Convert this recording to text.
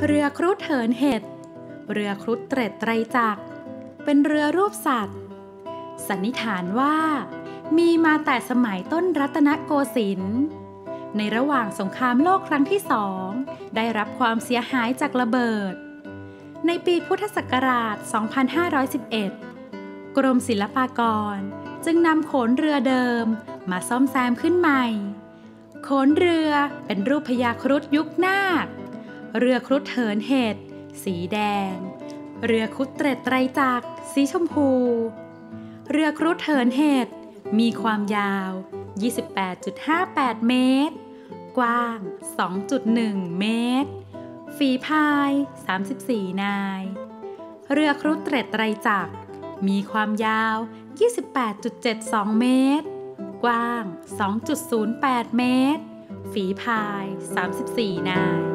เรือครุฑเหินเห็ดเรือครุฑเตร็ดไตรจักรเป็นเรือรูปสัตว์สันนิษฐานว่ามีมาแต่สมัยต้นรัตนโกสินทร์ในระหว่างสงครามโลกครั้งที่2ได้รับความเสียหายจากระเบิดในปีพุทธศักราช 2511 กรมศิลปากรจึงนำโขนเรือเดิมมาซ่อมแซมขึ้นใหม่โขนเรือเป็นรูปพญาครุฑยุคนาคเรือครุฑเหินเห็ดสีแดงเรือครุฑเตร็ดไตรจักรสีชมพูเรือครุฑเหินเห็ดมีความยาว 28.58 เมตรกว้าง 2.1 เมตรฝีพาย 34 นายเรือครุฑเตร็ดไตรจักรมีความยาว 28.72 เมตรกว้าง 2.08 เมตรฝีพาย 34 นาย